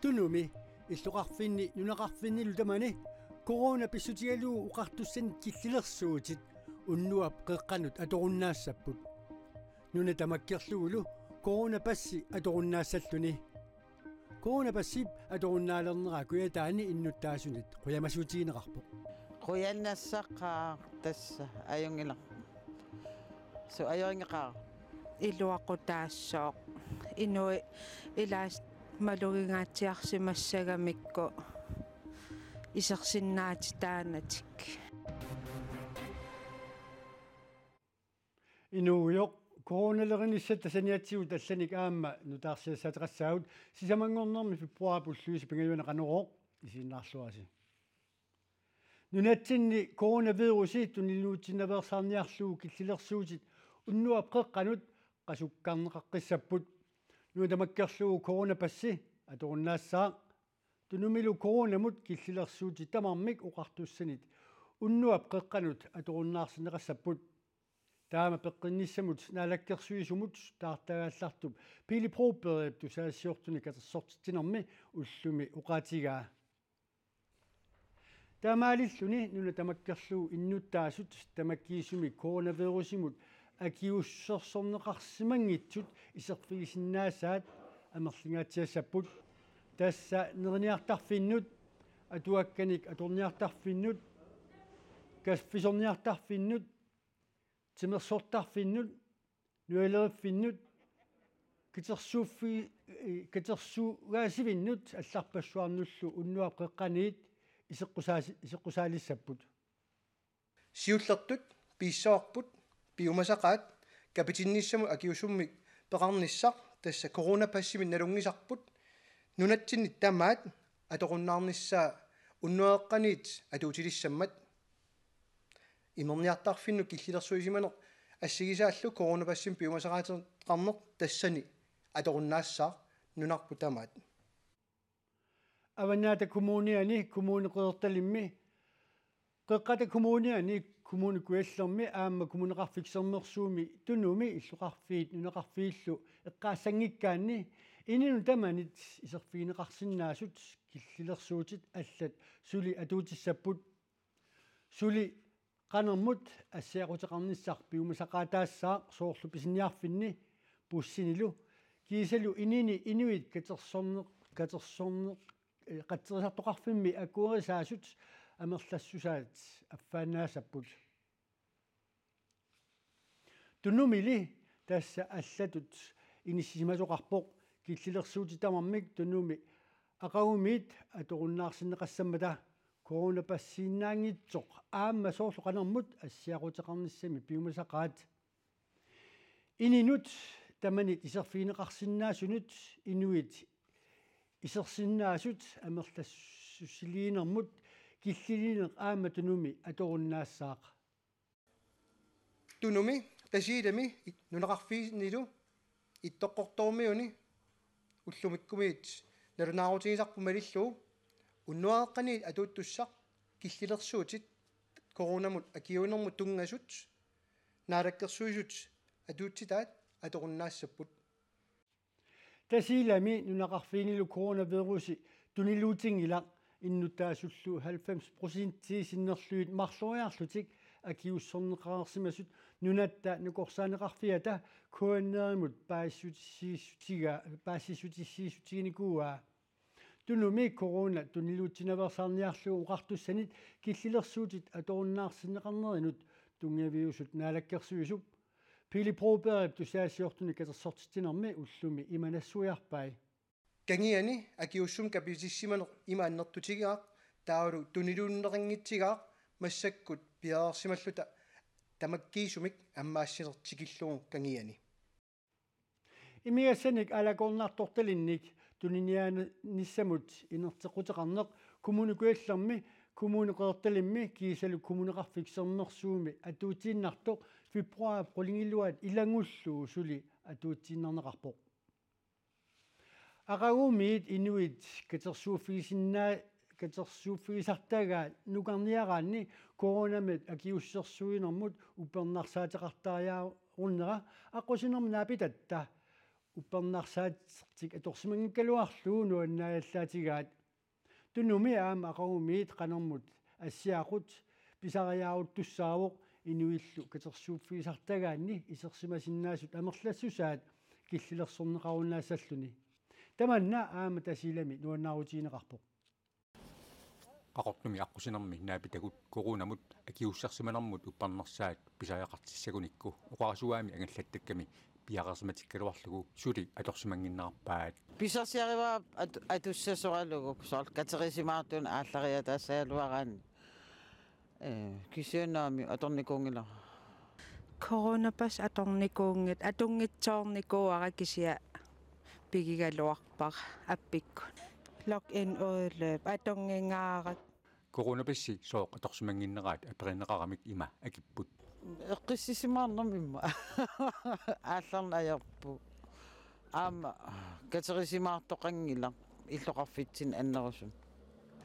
tunumi illuqarfinni nunaqarfinnilu tamani corona pissutialu uqartussan killilersuutit unnuap qeqqanut atorunnaassaput nuna tamakkerluulu corona passi atorunnaassalluni corona passip atorunnaalerneraa kuyataani innuttaasunit quyamasuutiineqarpo quyannassaqaa tassa ayungila so ayungeqaa iluaqutaassooq inui ilaas malugingaatiarsimassagamikku isersinnaati taanatik inuuyoq coronalerinissat tasaniatsigut allanik aamma nutaarsiassaateqassaavut sisamangornermi februarpulluisi pingayuana qanuroq isiinnaarluasi nunatsinni coronavirusi tuniluutsinnaveersaarniarluu killilersuutit unnuap qeqqanut qasukkaarneqaqqissapput nuutamakkerluu coronapassi atorunnaassaa tunumilu coronamut killilersuutit tamarmik uqartussanit unnuap qeqqanut atorunnaarsineqassapput taama peqqinnissamut naalakkersuisumut taartagaallartup pili proberip tusaassiortuni katersortittinermi ullumi uqaatigaa taamaalilluni nuna tamakkerluu innuttaasut tamakkiisumi coronavirusimut akiussorsorneqarsimangitsut iserfigisinnaassaat amerlingaatiassaput tassa nerniartarfinnut atuakkanik atorniartarfinnut kasfisorniartarfinnut timersortarfinnut nualeriffinnut kitersuugaasivinnut алларпассуарнуллу уннуап qeqqaniit iseqqusaalissapput siullertut piissoorput piumasaqaat kapitinnissamu akiusummik peqarnissaq tassa coronapassimin nalungisarput nunatsinni tamaat atoqunnaarnissaa unnuaqqaniit atuutilissammat imerniartarfinnu killilersuisimaneq ассигисааллу коронапассим пиумасақаатеқарнеқ тассани аторуннаассаа нунарпу тамаат аваннаата коммуниани коммунеқерталимми қеққата коммуниани коммуни куаллерми аама коммунеқарфиксернерсууми тунуми иллуқарфиит нунеқарфииллу эққаассангиккаанни инину таманит исерфигинеқарсиннаасут киллилерсуутит аллат сули атуутиссаппут сули qanermut assiaqutеqarnissar piumasaqaataassаа sooрлу pisiniarfinni pussinilu kiisalu inini inuit katersorne qatterisartoqarfimmi akuerisaasut amerlassusaat affaanaasapput tunumili tassa allatut inissimasoqarpoq killilersuutitamarmik tunumi aqagumiit atorunnaarsinneqassammata coronapassiinnaangitsoq aamma soorlu qanermut assiaqutеqarnissami piumasaqaat ininut tamanit iserfiineqarsinnaasunut inuit isersinnaasut amerlassussiliinermut killiliineq aamma tunumi atorunnaassaaq tunumi tasiilami nuneqarfiinilu ittoqqortormiuni ullumikkumiit nalunaarutigisarpumalilluu unnuaqqani atuuttussaq killиlersuutit coronamut akiunermut tungasut naalakkersuisut atuutsitaat atorunnaassapпут tasilami nunaqarfiinilu coronavirusi tuniluutingila innuttaasullu 90% sinnerluit marloriarlutik akiussorneqarsimasut nunatta nukorsaaneqarfiata kuannerimut paassisutissuutiginikuaa tunumi corona tuniluutsinaversaarniarluu uqartussanit killilersuutit atorunnaarsinneqarnerinut tungaviusut naalakkersuisup pili proberip tusaassiortuni katersortittinermi ullumi imanassuiarpai kangiani akiussum kapitissimaneq imaannertutigaaq taulu tuniluunneqingitsigaaq massakkut piaarsimalluta tamakkiisumik ammaassinertikilluun kangiani imiassanik alakornaartortalinnik tuniniaanissamut inertequteqarneq kommunikuallermi kommuneqertalimmi kiisalu kommuneqarfiksernersuumi atuutiinnartoq februar qulingilluat ilangulluu suli atuutiinnerneqarpoq aqagumiit inuit katersuuffigisartagaa nukarniaraanni coronamit akiussersuinermut upernarsaatеqartariarunnera aqusinermi naapitatta upparnarsaatsertik atorsimangikkaluarluu nuannaayallаатигаат тунуми аама ақарумиит қанермут ассиақут писариаарут туссаавоқ инуиллу катерсууффигисартагаанни исерсимасиннаасут амерлассусаат киллилерсорнеқарунаассаллуни таманна аама тасилами нуаннаарутиинеқарпоқ qaqortumi аққусинерми наапитагут корунамут акиуссарсиманермут уппарнерсаат писариақартиссагуникку уқарасуаами ангаллаттакками пиақарсиматиккалуарлугу сули аторсимангиннаарпаат писарсиариваа атуссасоралугу соор катерисимаартун ааллариа тассаалуараани кисиунаами аторникуунгила коронапас аторникуунгит атунгитсоорникууара кисиа пигигалуарпар аппикку лог ин ойлеп атунгингаарат коронапасси соо аторсимангиннераат аперинеқарамик има акиппут эққиссисимаарнэрмимма аалларнаярпу аама катерисимаартоқангила иллоқарфитсин аннерусун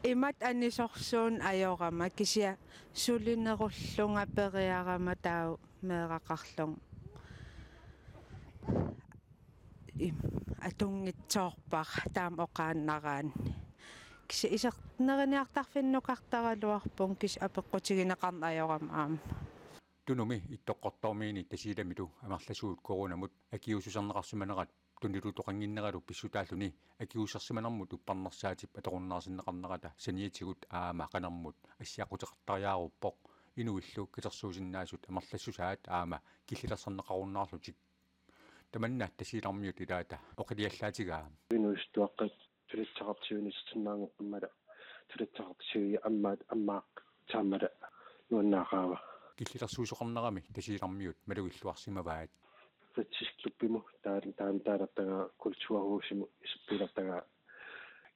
имат анисорсуун ajorama кисиа сулинеруллунга периарама тау меэқақарлун атунгитсоорпар таам оқааннараан киси исернериниартарфиннукартаралуарпун кис апеққутигинеқарна ajorama аама тунуми иттоққортормиини тасиламилу амарласуут коронамут акиусусарнеқарсиманерат тунилутоқангиннералу писсутааллуни акиусарсиманермут уппарнерсаатип аторуннаарсиннеқарнерата саниитигут аама қанермут ассиақутеқартариааруппоқ инуиллу катерсуусиннаасут амерлассусаат аама киллилерсарнеқаруннаарлутик таманна тасилармиут илаата оқилиаллаатигаа инуистуаққат тулитсақартиунистиннаангорпаммала тулитсақартиуи аммаақ таамала нуаннаақаава киллилерсуусоқарнерами тасилармиут малугиллуарсимаваат фатсисклуппиму таалаттага культуаруусиму исуппилартага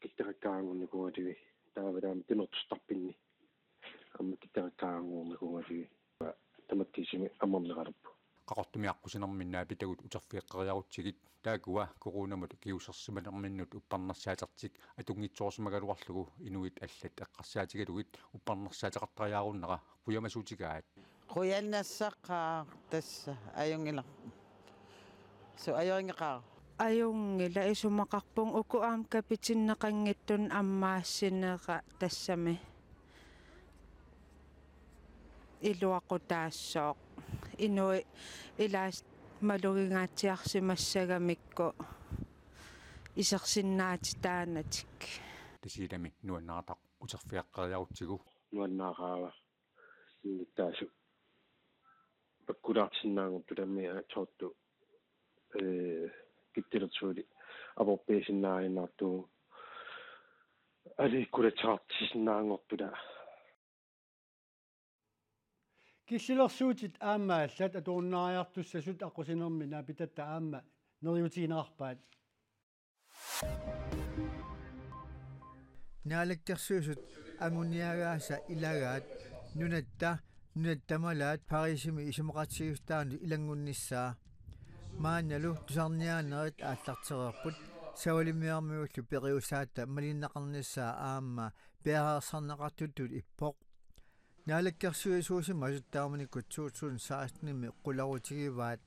киттераккаарангунникуатиги таавалаами тимертустарпинни амма киттераккаарангуурникуатиги таматтисими аммернеқалуппу qaqortumi аққусинерминнаа питагут утерфиэққариарутсигит таакуа коронамут киусерсиманерминнут уппарнерсаатерсик атунгитсоорсимагалуарлугу инуит аллат эққарсаатигалугит уппарнерсаатеқартариаруннера қуямасуутигаат қуяннассаққаа тасса аюнгила со аюнгеқаа ajungila isumaqarpung uku aam kapitsinneqangittun ammaassinera tassami iluaqutaassooq inui ilaas malugingaatiarsimassagamikku isersinnaati taanatik тасилами нуаннаартақ утерфиаққариарутсигу нуаннаақаава иттаасу паккулаартиннаангутту таммиа тоорту киттилэрсуули апорпеисиннаариннаарту али кулатаартисиннаангортула киллилерсуутит аамааллат аторуннаариартуссасут аққусинерми наапитатта аама нериутигинеқарпаат наалектерсуусут агуниагааса илагаат нунаттамалаат парисими исумақатсигустаанду илангунниссаа маанналу тусарниаанерит ааллартерерпут савалимиармиуллу периусаатта малиннақарниссаа аама пеарсарнеқартуттут иппоқ наалеккерсуисуусима асуттааманиккут 2016-ними қуларутигиваат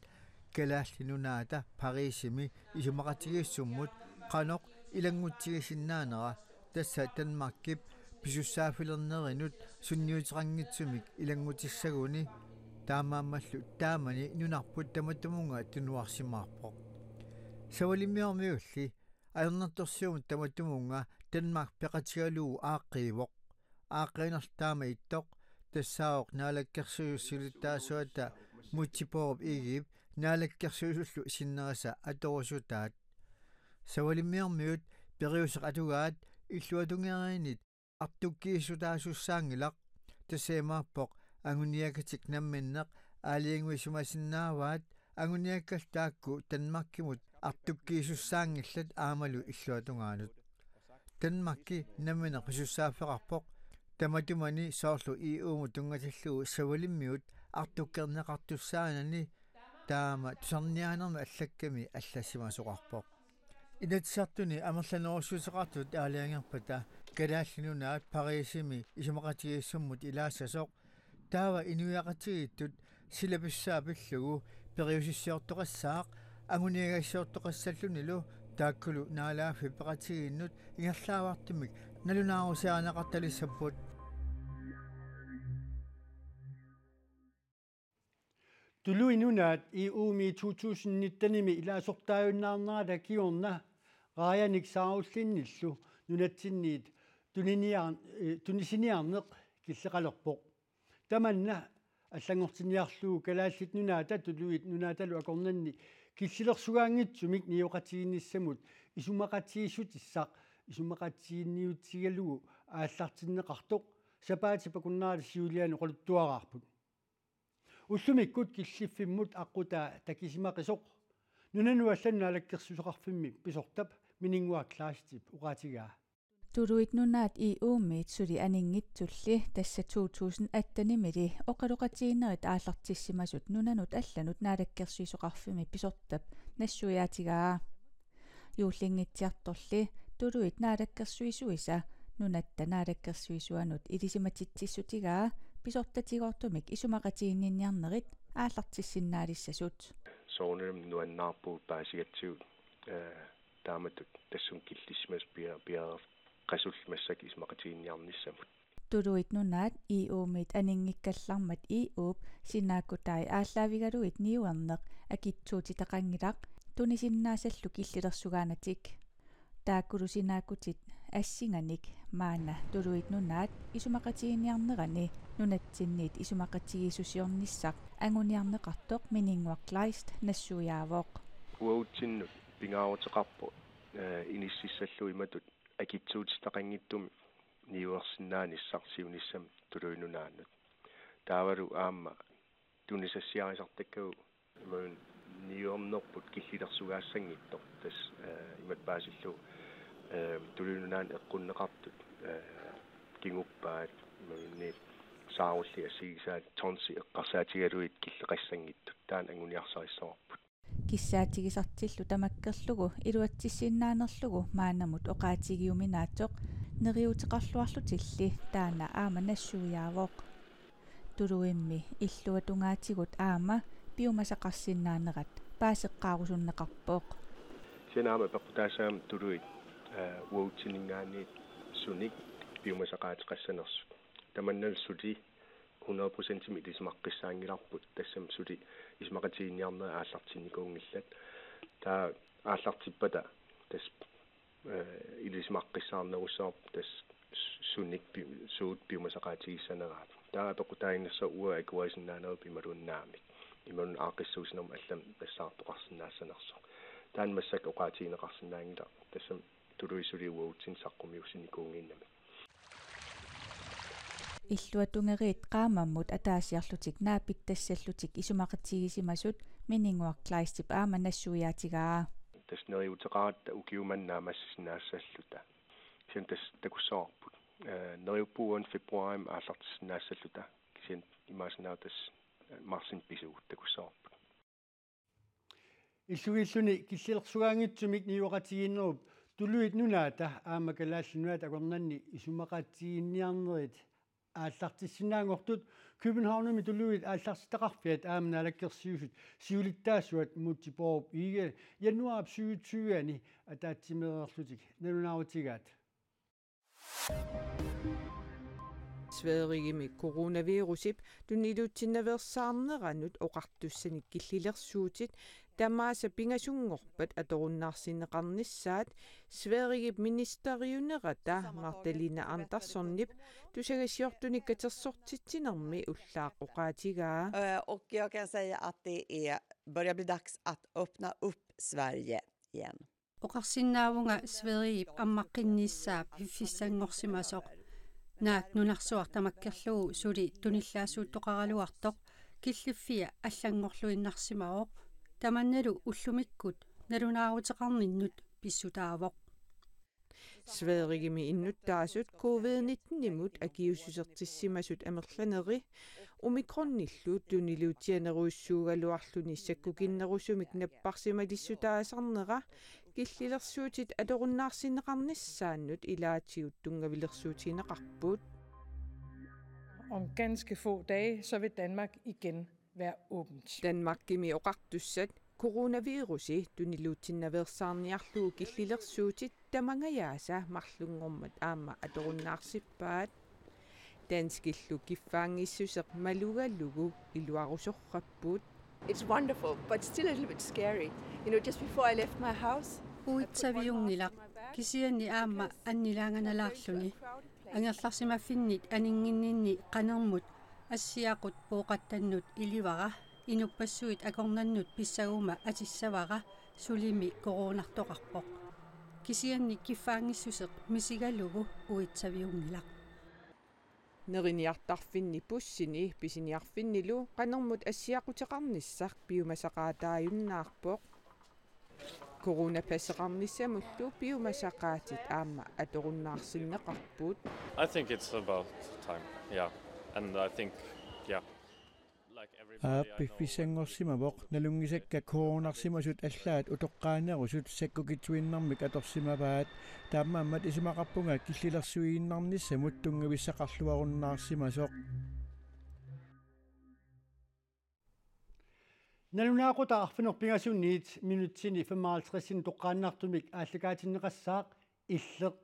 калааллинунаата парисими исумақатсигиссуммут қаноқ илангутсигисиннаанера тасса танмаркип писуссаафилернеринут сунниутеқангитсумик илангутиссагуни таамааммаллу таамани нунарпут таматтумунга тунуарсимаарпоқ савалимиармиулли аернерторсиумут таматтумунга танмарк пеқатигалуу ааққиивоқ ааққинертаама иттоқ тассаоқ наалаккерсуйуссилиттаасуата мутсипооп игип наалаккерсуйуллу синнераса аторусутаат савалимиармиут периусеқ атугаат иллуатунгериинит артуккииссутаасуссаангилақ тассаимааппоқ агуниакатик намминнеқ аалиангуисумасиннааваат агуниаккал таакку танмаркимут артуккиисуссаангиллат аамалу иллуатунгаанут танмарки намминеқ писуссааффеқарпоқ таматумани соорлу иууму тунгатиллуу савалиммиут артуккернеқартуссаанани таама тусарниаанерма аллакками аллассимасоқарпоқ инатсартуни амерланерусутеқартут аалиангерпата калааллинунаат парисими исумақатигиссуммут илаассасоқ таава инуяқатигиттут силаписсаапиллугу периусиссиортоқассаақ Anguniagassiortoqassallunilu taakkulu naalaafi peqatiginnut ingerlaavartumik nalunaarusiaranaqartalissapput Tulu inunaat i uumi 2019 ilaasortaajunnaarnerala kiorna raajanik saarullinnillu nunatsinniit tunisiniarneq killeqalerpoq tamanna аллангортиниарлуу калааллит нунаата тулуит нунааталу акорнанни киллилерсугаангитсумик ниоқатигинниссамут исумақатиисутиссақ исумақатиинниутсигалугу ааллартиннеқартоқ сапаати пакуннаали сиулиану қолуттуараарпут уллумиккут киллиффиммут аққута такисимақисоқ нунануалланну алаккерсусоқарфимми писортап минингуаклаастип уқаатигаа Turuit nunaat i uummiit suli aninngitsulli tassa 2018-mili oqaluqatiinnerit aallartissimasut nunanut allanut naalakkersuisoqarfimi pisortap nassuiaatigaa juullingitsiartorli tuluit naalakkersuisuisa nunatta naalakkersuisuanut ilisimatitsissutigaa pisortatigortumik isumaqatiinninniarnerit aallartissinnaalisasut soonum nuannaarpuu paasigatsiut taamatut tassun killismas biar qasulmassak ismaqatiinniarnissamut Tuluit nunaat i uumit aninngikkallarmat i uup sinnaakkutai ааllaavigaluit niuarneq akitsuutitaqangilaq tunisinnaasallu killilersugaanatik taakkulu sinaakkutit assinganik maana tuluit nunaat isumaqatiinniarnerani nunatsinniit isumaqatigiisusiornissaq anguniarneqartoq mininguarklaist nassuiaavoq uutsinnu pingaawuteqarpo inississallu imatut akitsuutitaqangittumi niuersinnaanissarsiunissam tuluinunaannut taavalu aamma tunisassiarisartakkagu imun niuernerput killilersugaassanngittor tas imat paasillu tuluinunaan eqqunneqartut kinguppaat imunni saarulli assigisaat tonsi eqqarsaatigaluit killeqassangittut taan anguniarsarissorput kissaatigisartillu tamakkerlugu iluatsissinaanerlugu maanamut oqaatigiuminaatoq neriuteqarluarlutilli taana aama nassuiaavoq tuluimmi illuatungaatigut aama piumasaqarsinnaanerat paaseqqaarusunneqarpooq senaama paqutaassaam tuluit uutiningaanniit sunik piumasaqaatiqassanersu tamannal suti 100% ilismaqqissaangilarput tassam suti ismaqatiinniarnera aallartinnikuungillat taa aallartippata tas ilismaqqissaarnerussaarp tas sunik suut piumasaqaatigissaneraat taa toqutainassa uа akuasinnaanero pimaluunnaamik imun aaqissuusinam allam tassaartoqarsinnaasanersoq taan massak oqaatiineqarsinnaangila tassam tuluisuli uutsin saqqummiussinikuunginnami illuatungeriit qaamammut ataasiarlutik naapittassallutik isumaqatigissimasut mininguarklaistip aama nassuiaatigaa tasneriuteqaratta ukiumannaa massisnaassаллута кисин тас такуссоорпут нериуппуун фебруарим ааллартиссинаассаллута кисин имааснаатас марсин писуут такуссоорпут иллугиллуни киллилерсугаангитсумик ниуqatigiinnerup tuluit nunaata aama kalaallunuat akornanni isumaqatiinniarnerit ааллартиссинаангортут Københavnumi tuluit аалларситақарфиат аамна алаккерсиусут сиулиттаасуат мутсипооп иге януар 2020-ани атаатсимерерлутик налунаарутигаат Sverige coronavirusip tunilutsinnaversaarneranut oqartussanik killillersuutit tamaasa pingasungorpat atorunnaarsineqarnissaat Sverige ministeriunerata Martelina Anderssonip tusagasiortunik katersortitsinermi ullaaqoqaatigaa. Och jag kan säga att det börjar bli dags att öppna upp Sverige igen. Oqarsinnaavunga Sverige ammaqqinnissaap hiffissangorsimasoq naat nunarsuartamakkerlugu suli tunillaasuuttoqaraluartoq killiffia allangorluinnarsimaoq tamannalu ullumikkut nalunaaruteqarninnut pissutaavoq Sverigimi innuttaasut covid-19-nimut akiususertissimasut amerlaneri omikronnilluut tuniluutianeruissuugaluarluni sakkukinnerusumik napparsimalissutaasarnera killillersuutit atorunnaarsineqarnissaannut ilaatigut tungavilersuutineqarput. Om ganske få dage, så vil Danmark igen være åbent. Danmarkimi oqartussat coronavirusi tuniluutsinnaveersaarniarluu killilersuutit tamangayaasa marlungormat aamma atorunnaarsipaat danskillu kiffaangissuseq malugallugu iluarusorrapput. It's wonderful, but still a little bit scary. You know, just before I left my house, uitsaviungilaq kisianni aamma annilaanganalaarluni angerlarsimaffinnit aninginninni qanermut assiaqut pooqattannut ilivara inupassuit akornannut pissaguma atissavara sulimi koronartoqarpoq kisianni kiffaangissuseq misigalugu uitsaviungilaq Neriniartarfinni pussini pisiniarfinnilu qanermut assiaqutеқарниссақ piumasaqaataajunnaarpoq coronapasseqarnissamullu piumasaqaatit aamma atorunnaarsinneqarput. I think it's about time, yeah, and I think, yeah. Piffissangorsimavoq nalungisakka koronarsimasut allaat utoqqaanerusut sakkukitsuinnarmik atorsimavaat taammaammat isumaqarpunga killilersuiinnarnissamut tungavissaqarluarunnaarsimasoq Nalunaaquta arfinerpingasunniit minutsini 55 toqqaannartumik ааллакаатиннеқассаақ иллеқ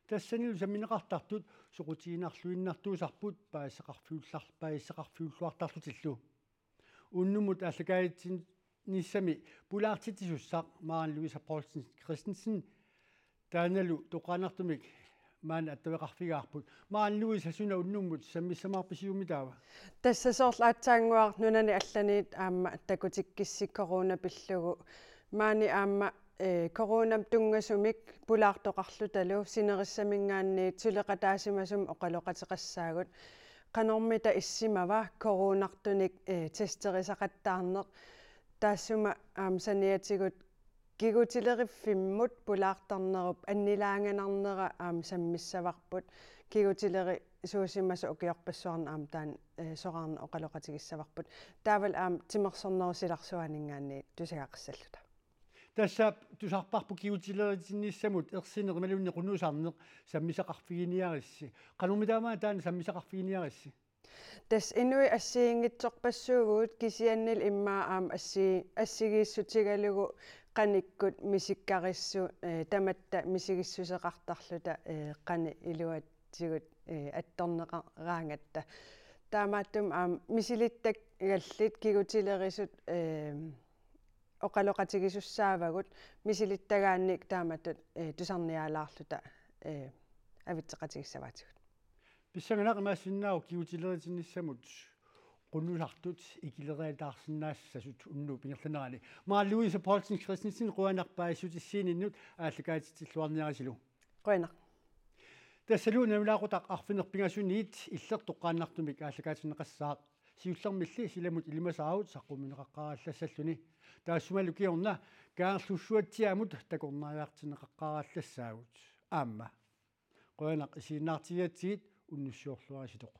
тассанилу самминеқартартут соқутиинарлуиннартуусарпут паассеқарфиуллуартарлутиллу уннумут ааллакаатин ниссами пулаартитисуссақ маан Луиса Полсен Кристенсен тааналу тоққаанартумик маан аттавеқарфигаарпут маан Луиса суна уннуммут саммиссамаарписиумитаава тассасоорлаатсаангуар нунани алланиит аама такутиккиссик коронапиллугу маани аама коронам тунгасумик пулаартоқарлуталу синериссамингаанни тулеқатаасимасум оқалоқатеқассаагут канормита иссимава коронартуник тестерисақаттаарнеқ таассума саниатигут кигутилериффиммут пулаартарнеруп аннилаанганарнера саммиссаварпут кигутилери суусимаса окиорпассуарна таан сораарна оқалоқатигиссаварпут таавал тимерсорнерусиларсуанингаанни тусагаққиссаллута тассаап тусарпарпу киутилеритинниссамут ерсинерималунни қунусаарнеқ саммисақарфигиниарисси қанумитаамаа таана саммисақарфигиниарисси тас инуи ассиингитсорпассуугуут кисианнил иммаа ассигииссутигалугу qanikкут мисиккариссу таматта мисигиссусеқартарлута qani илуатсигут атторнеқараангатта таамааттум мисилиттак галлит кигутилерисут оқалоқатигисуссаавагут мисилиттагаанник тааматут тусарниаалаарлута авитсеқатигиссаваатигут писсаганақимаассиннаау кигутилеритинниссамут qunnulartut ikileriatаарsinнаассасут унну пингерланерани маа Луиса Полсен Кристенсен руанарпаассутиссииниnnut ааллакаатитсиллуарниарисилу қуинақ тассалу намлаақутақ арфинерпингасуниит иллертоққааннартумик ааллакаатиннеқассаақ сиуллермилли силамут илимасаавут саққуминеқаққараллассаллуни таассумалу киорна каарлуссуатсиамут такорнаариартинеқаққараллассаагут аама қуинақ исииннаартигатсигит уннуссуорлуариситоқ